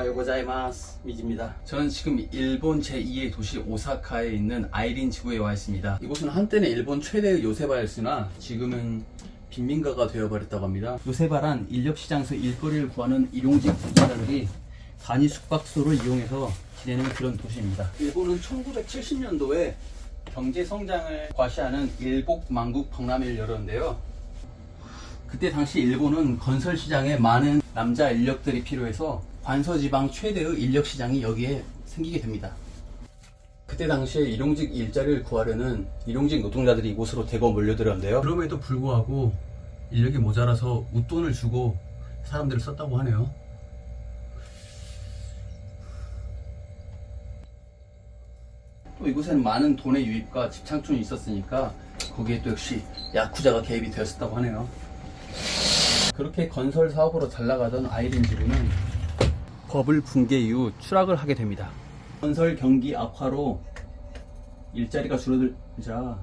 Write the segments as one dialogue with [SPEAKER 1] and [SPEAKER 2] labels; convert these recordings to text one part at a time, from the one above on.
[SPEAKER 1] 오하요 고자이마스 미지입니다. 저는 지금 일본 제2의 도시 오사카에 있는 아이린 지구에 와 있습니다. 이곳은 한때는 일본 최대의 요세바였으나 지금은 빈민가가 되어버렸다고 합니다. 요세바란 인력시장에서 일거리를 구하는 일용직 노동자들이 단위 숙박소를 이용해서 지내는 그런 도시입니다. 일본은 1970년도에 경제 성장을 과시하는 일복만국 박람회를 열었는데요. 그때 당시 일본은 건설 시장에 많은 남자 인력들이 필요해서 관서지방 최대의 인력 시장이 여기에 생기게 됩니다. 그때 당시에 일용직 일자리를 구하려는 일용직 노동자들이 이곳으로 대거 몰려들었는데요. 그럼에도 불구하고 인력이 모자라서 웃돈을 주고 사람들을 썼다고 하네요. 또 이곳에는 많은 돈의 유입과 집창촌이 있었으니까 거기에 또 역시 야쿠자가 개입이 되었었다고 하네요. 그렇게 건설 사업으로 잘 나가던 아이린 지구는 버블 붕괴 이후 추락을 하게 됩니다. 건설 경기 악화로 일자리가 줄어들자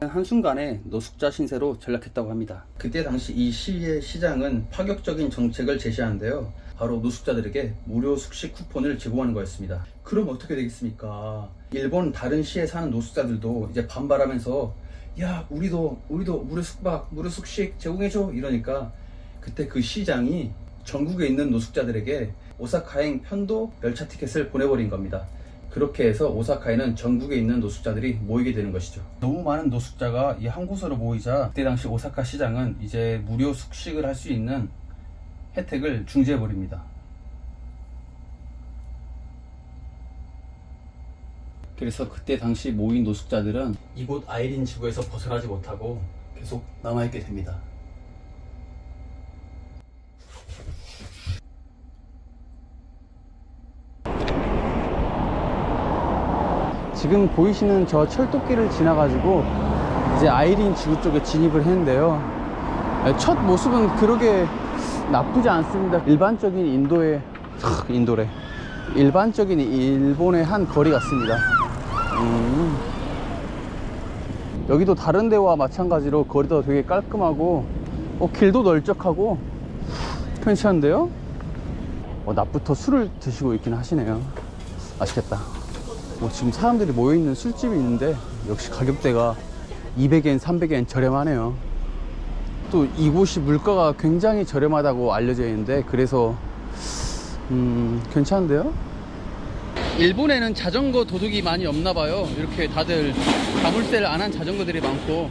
[SPEAKER 1] 한순간에 노숙자 신세로 전락했다고 합니다. 그때 당시 이 시의 시장은 파격적인 정책을 제시하는데요. 바로 노숙자들에게 무료 숙식 쿠폰을 제공하는 거였습니다. 그럼 어떻게 되겠습니까? 일본 다른 시에 사는 노숙자들도 이제 반발하면서 야 우리도 무료 숙박 무료 숙식 제공해줘 이러니까 그때 그 시장이 전국에 있는 노숙자들에게 오사카행 편도 열차 티켓을 보내버린 겁니다. 그렇게 해서 오사카에는 전국에 있는 노숙자들이 모이게 되는 것이죠. 너무 많은 노숙자가 이 한 곳으로 모이자 그때 당시 오사카 시장은 이제 무료 숙식을 할 수 있는 혜택을 중지해버립니다. 그래서 그때 당시 모인 노숙자들은 이곳 아이린 지구에서 벗어나지 못하고 계속 남아있게 됩니다. 지금 보이시는 저 철도길을 지나가지고 이제 아이린 지구 쪽에 진입을 했는데요. 첫 모습은 그렇게 나쁘지 않습니다. 일반적인 일반적인 일본의 한 거리 같습니다. 여기도 다른 데와 마찬가지로 거리도 되게 깔끔하고 길도 널쩍하고 괜찮은데요? 낮부터 술을 드시고 있긴 하시네요. 맛있겠다. 지금 사람들이 모여있는 술집이 있는데 역시 가격대가 200엔, 300엔 저렴하네요. 또 이곳이 물가가 굉장히 저렴하다고 알려져 있는데 그래서 괜찮은데요? 일본에는 자전거 도둑이 많이 없나봐요. 이렇게 다들 자물쇠를 안 한 자전거들이 많고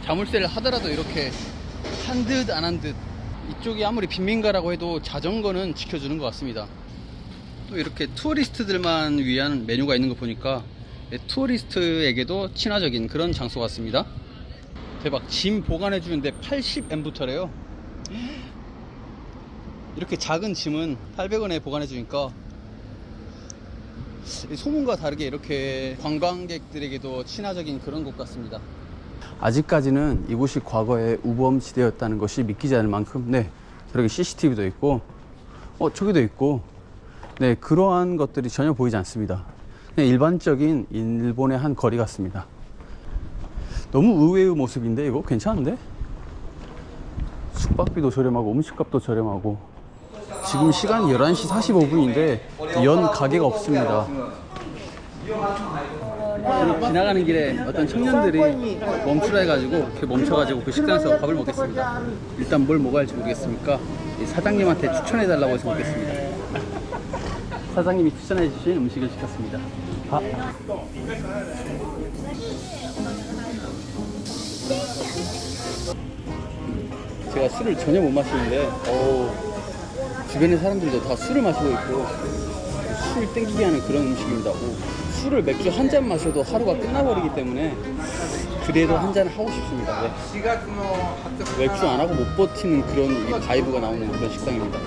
[SPEAKER 1] 자물쇠를 하더라도 이렇게 한 듯 안 한 듯 이쪽이 아무리 빈민가라고 해도 자전거는 지켜주는 것 같습니다. 또 이렇게 투어리스트들만 위한 메뉴가 있는 거 보니까 투어리스트에게도 친화적인 그런 장소 같습니다. 대박, 짐 보관해 주는데 80엔부터래요. 이렇게 작은 짐은 800원에 보관해 주니까 소문과 다르게 이렇게 관광객들에게도 친화적인 그런 곳 같습니다. 아직까지는 이곳이 과거에 우범지대였다는 것이 믿기지 않을 만큼 저렇게 CCTV도 있고 저기도 있고 그러한 것들이 전혀 보이지 않습니다. 그냥 일반적인 일본의 한 거리 같습니다. 너무 의외의 모습인데 이거 괜찮은데? 숙박비도 저렴하고 음식값도 저렴하고 지금 시간이 11시 45분인데 연 가게가 없습니다. 지나가는 길에 어떤 청년들이 멈추라 해가지고 이렇게 멈춰가지고 그 식당에서 밥을 먹겠습니다. 일단 뭘 먹어야 할지 모르겠으니까 사장님한테 추천해달라고 해서 먹겠습니다. 사장님이 추천해주신 음식을 시켰습니다. 제가 술을 전혀 못 마시는데 주변의 사람들도 다 술을 마시고 있고 술 땡기게 하는 그런 음식입니다. 술을 맥주 한 잔 마셔도 하루가 끝나버리기 때문에 그래도 한 잔 하고 싶습니다. 맥주 안 하고 못 버티는 그런 바이브가 나오는 그런 식당입니다.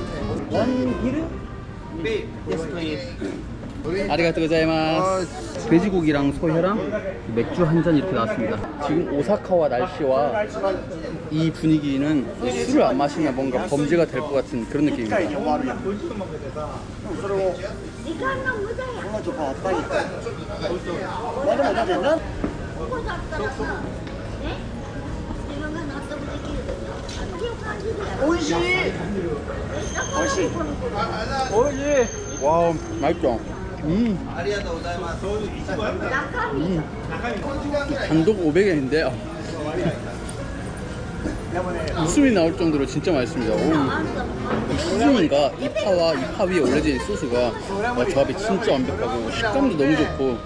[SPEAKER 1] 아리가또 고자이마스. 돼지고기랑 소회랑 맥주 한 잔 이렇게 나왔습니다. 지금 오사카와 날씨와 이 분위기는 술을 안 마시면 뭔가 범죄가 될 것 같은 그런 느낌입니다. 와, 맛있죠? 단독 500엔인데 웃음이 나올 정도로 진짜 맛있습니다. 이 수중인가 이파와 이파 위에 올려진 이 소스가 조합이 진짜 완벽하고 식감도 너무 좋고.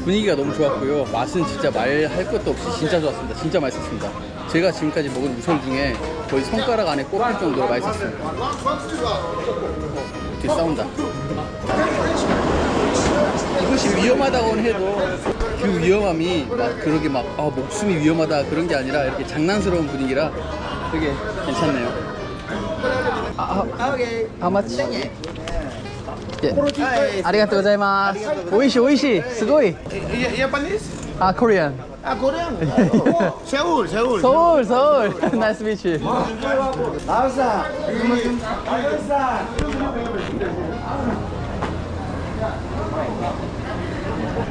[SPEAKER 1] 분위기가 너무 좋았고요. 맛은 진짜 말할 것도 없이 진짜 좋았습니다. 진짜 맛있었습니다. 제가 지금까지 먹은 우설 중에 거의 손가락 안에 꼽힐 정도로 맛있었습니다. 뒤에 싸운다. 이것이 위험하다고는 해도 그 위험함이 막 그러게 막 목숨이 위험하다 그런 게 아니라 이렇게 장난스러운 분위기라 되게 괜찮네요. How much? 아리가또 고자이마스. 오이시 오이시. 스고이.
[SPEAKER 2] Japanese?
[SPEAKER 1] Korean.
[SPEAKER 2] Korean? Seoul, Seoul.
[SPEAKER 1] 서울 서울. Nice to meet you.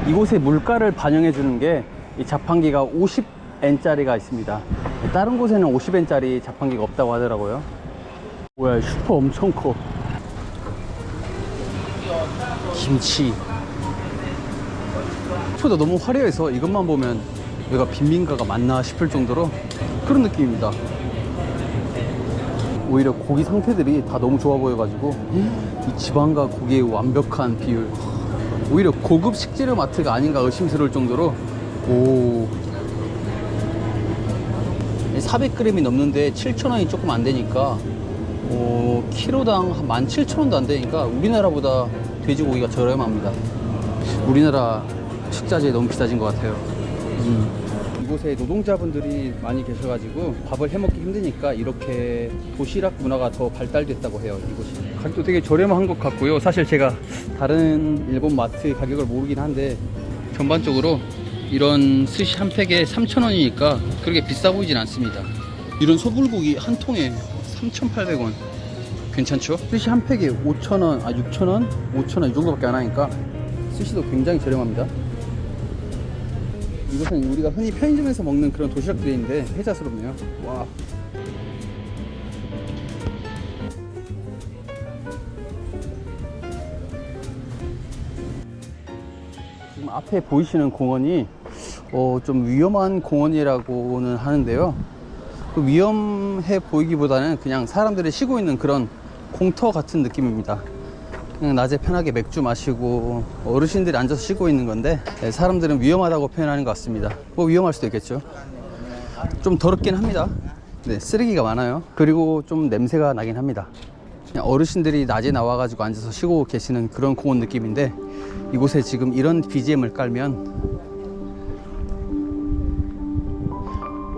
[SPEAKER 1] 이곳의 물가를 반영해 주는 게 이 자판기가 50엔짜리가 있습니다. 다른 곳에는 50엔짜리 자판기가 없다고 하더라고요. 뭐야, 슈퍼 엄청 커. 김치. 초도 너무 화려해서 이것만 보면 여기가 빈민가가 맞나 싶을 정도로 그런 느낌입니다. 오히려 고기 상태들이 다 너무 좋아 보여가지고 이 지방과 고기의 완벽한 비율, 오히려 고급 식재료 마트가 아닌가 의심스러울 정도로. 오, 400g이 넘는데 7,000원이 조금 안 되니까 키로당 한 17,000원도 안 되니까 우리나라보다 돼지고기가 저렴합니다. 우리나라 식자재 너무 비싸진 것 같아요. 이곳에 노동자분들이 많이 계셔가지고 밥을 해먹기 힘드니까 이렇게 도시락 문화가 더 발달됐다고 해요. 이곳이 가격도 되게 저렴한 것 같고요. 사실 제가 다른 일본 마트 가격을 모르긴 한데 전반적으로 이런 스시 한 팩에 3,000원이니까 그렇게 비싸 보이진 않습니다. 이런 소불고기 한 통에 3,800원. 괜찮죠? 스시 한 팩에 5,000원, 6,000원? 5,000원 이 정도밖에 안 하니까 스시도 굉장히 저렴합니다. 이것은 우리가 흔히 편의점에서 먹는 그런 도시락들인데 혜자스럽네요. 와. 지금 앞에 보이시는 공원이 좀 위험한 공원이라고는 하는데요. 그 위험해 보이기보다는 그냥 사람들이 쉬고 있는 그런 공터 같은 느낌입니다. 그냥 낮에 편하게 맥주 마시고 어르신들이 앉아서 쉬고 있는 건데 사람들은 위험하다고 표현하는 것 같습니다. 뭐 위험할 수도 있겠죠. 좀 더럽긴 합니다. 네, 쓰레기가 많아요. 그리고 좀 냄새가 나긴 합니다. 그냥 어르신들이 낮에 나와가지고 앉아서 쉬고 계시는 그런 공원 느낌인데 이곳에 지금 이런 BGM을 깔면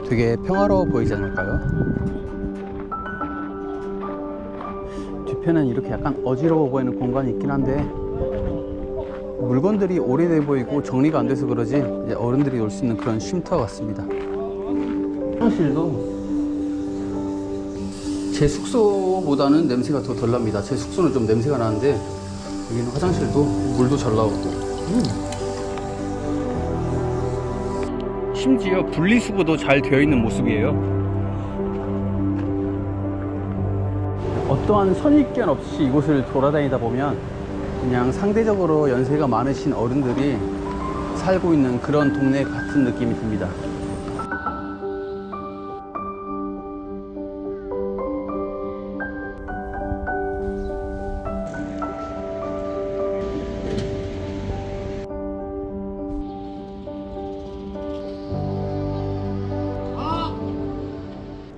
[SPEAKER 1] 되게 평화로워 보이지 않을까요? 뒤편은 이렇게 약간 어지러워 보이는 공간이 있긴 한데 물건들이 오래돼 보이고 정리가 안 돼서 그러지 이제 어른들이 놀 수 있는 그런 쉼터 같습니다. 화장실도 제 숙소보다는 냄새가 더 덜 납니다. 제 숙소는 좀 냄새가 나는데 여기는 화장실도 물도 잘 나오고 심지어 분리수거도 잘 되어 있는 모습이에요. 어떠한 선입견 없이 이곳을 돌아다니다 보면 그냥 상대적으로 연세가 많으신 어른들이 살고 있는 그런 동네 같은 느낌이 듭니다.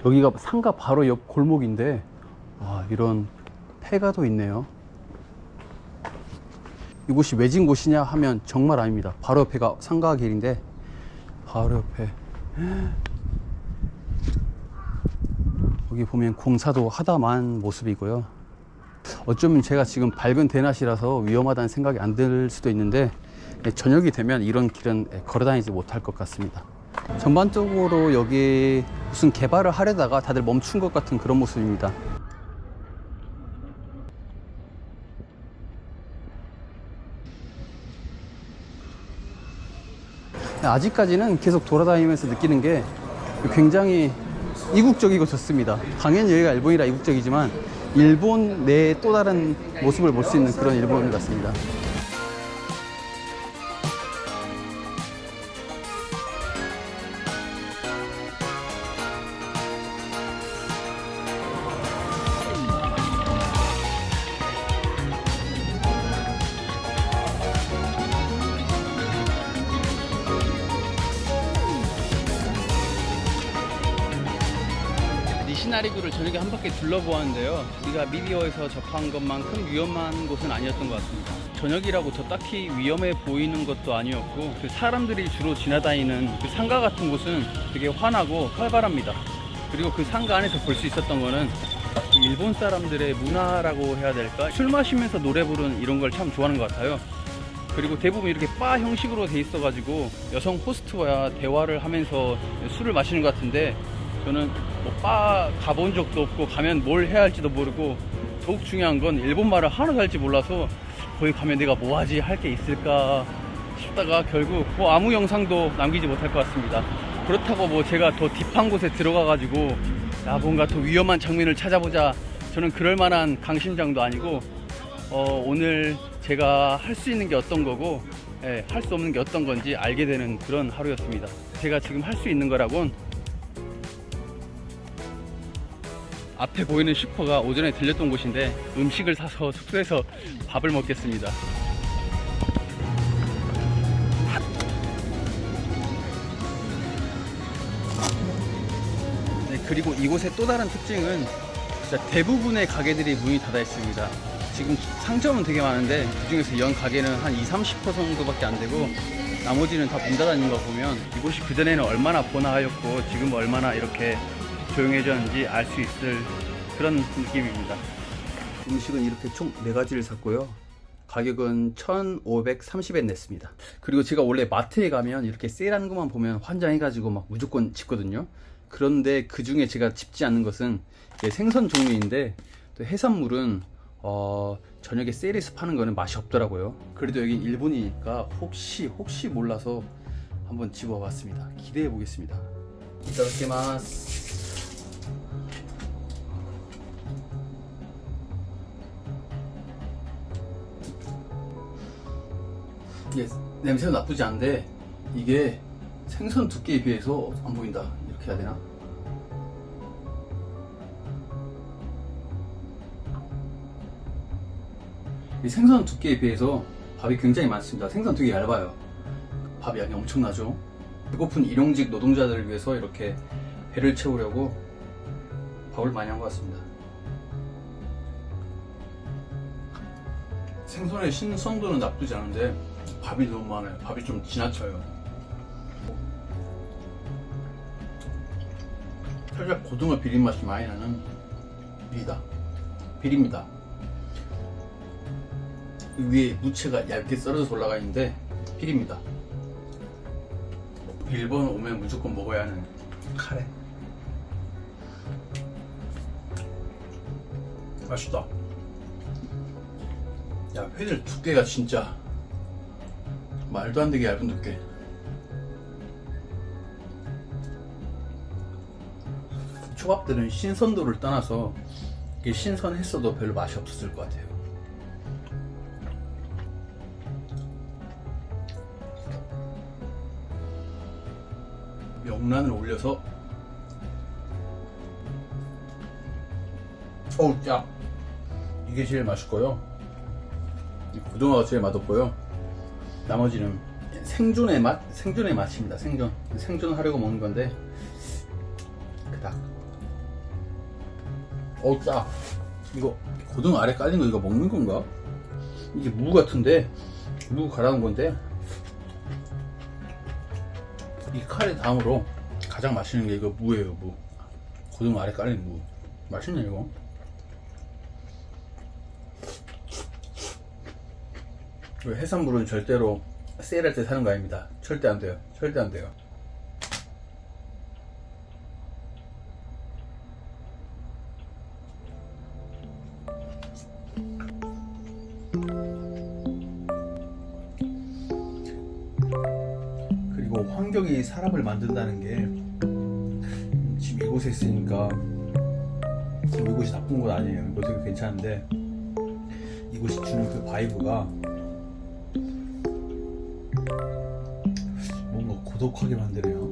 [SPEAKER 1] 여기가 상가 바로 옆 골목인데 이런 폐가도 있네요. 이곳이 외진 곳이냐 하면 정말 아닙니다. 바로 옆에가 상가 길인데 바로 옆에 여기 보면 공사도 하다만 모습이고요. 어쩌면 제가 지금 밝은 대낮이라서 위험하다는 생각이 안 들 수도 있는데 저녁이 되면 이런 길은 걸어다니지 못할 것 같습니다. 전반적으로 여기 무슨 개발을 하려다가 다들 멈춘 것 같은 그런 모습입니다. 아직까지는 계속 돌아다니면서 느끼는 게 굉장히 이국적이고 좋습니다. 당연히 여기가 일본이라 이국적이지만 일본 내 또 다른 모습을 볼 수 있는 그런 일본 같습니다. 니시나리구를 저녁에 한 바퀴 둘러보았는데요. 우리가 미디어에서 접한 것만큼 위험한 곳은 아니었던 것 같습니다. 저녁이라고 더 딱히 위험해 보이는 것도 아니었고, 그 사람들이 주로 지나다니는 그 상가 같은 곳은 되게 환하고 활발합니다. 그리고 그 상가 안에서 볼 수 있었던 거는 그 일본 사람들의 문화라고 해야 될까? 술 마시면서 노래 부르는 이런 걸 참 좋아하는 것 같아요. 그리고 대부분 이렇게 바 형식으로 돼 있어가지고 여성 호스트와 대화를 하면서 술을 마시는 것 같은데, 저는 뭐 바 가본 적도 없고 가면 뭘 해야 할지도 모르고, 더욱 중요한 건 일본말을 하나도 할지 몰라서 거기 가면 내가 뭐 하지 할 게 있을까 싶다가 결국 뭐 아무 영상도 남기지 못할 것 같습니다. 그렇다고 뭐 제가 더 딥한 곳에 들어가 가지고 야 뭔가 더 위험한 장면을 찾아보자, 저는 그럴 만한 강심장도 아니고, 오늘 제가 할 수 있는 게 어떤 거고 할 수 없는 게 어떤 건지 알게 되는 그런 하루였습니다. 제가 지금 할 수 있는 거라곤 앞에 보이는 슈퍼가 오전에 들렸던 곳인데 음식을 사서 숙소에서 밥을 먹겠습니다. 네, 그리고 이곳의 또 다른 특징은 진짜 대부분의 가게들이 문이 닫아 있습니다. 지금 상점은 되게 많은데 그 중에서 연 가게는 한 20-30% 정도밖에 안 되고, 나머지는 다 문 닫아 있는 거 보면 이곳이 그전에는 얼마나 번화하였고 지금 얼마나 이렇게 조용해졌는지 알 수 있을 그런 느낌입니다. 음식은 이렇게 총 4가지를 샀고요. 가격은 1,530엔 냈습니다. 그리고 제가 원래 마트에 가면 이렇게 세일하는 것만 보면 환장해가지고 막 무조건 집거든요. 그런데 그 중에 제가 집지 않는 것은 생선 종류인데, 또 해산물은 저녁에 세일해서 파는 거는 맛이 없더라고요. 그래도 여기 일본이니까 혹시 몰라서 한번 집어봤습니다. 기대해 보겠습니다. 이따다키마스. 이게 냄새가 나쁘지 않은데 이게 생선 두께에 비해서 안 보인다, 이렇게 해야 되나? 이 생선 두께에 비해서 밥이 굉장히 많습니다. 생선 되게 얇아요. 밥 양이 엄청나죠. 배고픈 일용직 노동자들을 위해서 이렇게 배를 채우려고 밥을 많이 한 것 같습니다. 생선의 신선도는 나쁘지 않은데 밥이 너무 많아요. 밥이 좀 지나쳐요. 살짝 고등어 비린 맛이 많이 나는 비리입니다. 위에 무채가 얇게 썰어서 올라가 있는데 비립니다. 일본 오면 무조건 먹어야 하는 카레. 맛있다. 야, 회들 두께가 진짜 말도 안 되게 얇은 두께. 초밥들은 신선도를 떠나서 이게 신선했어도 별로 맛이 없었을 것 같아요. 명란을 올려서, 어우 야, 이게 제일 맛있고요. 고등어가 제일 맛없고요. 나머지는 생존의 맛입니다. 생존하려고 먹는 건데 그닥. 어우 짜. 이거 고등어 아래 깔린 거 이거 먹는 건가? 이게 무 같은데, 무 갈아놓은 건데, 이 카레 다음으로 가장 맛있는 게 이거 무예요. 무. 고등어 아래 깔린 무. 맛있네 이거. 해산물은 절대로 세일할 때 사는 거 아닙니다. 절대 안 돼요. 절대 안 돼요. 그리고 환경이 사람을 만든다는 게 지금 이곳에 있으니까 이곳이 나쁜 곳 아니에요. 이거 되게 괜찮은데 이곳이 주는 그 바이브가 뭔가 고독하게 만드네요.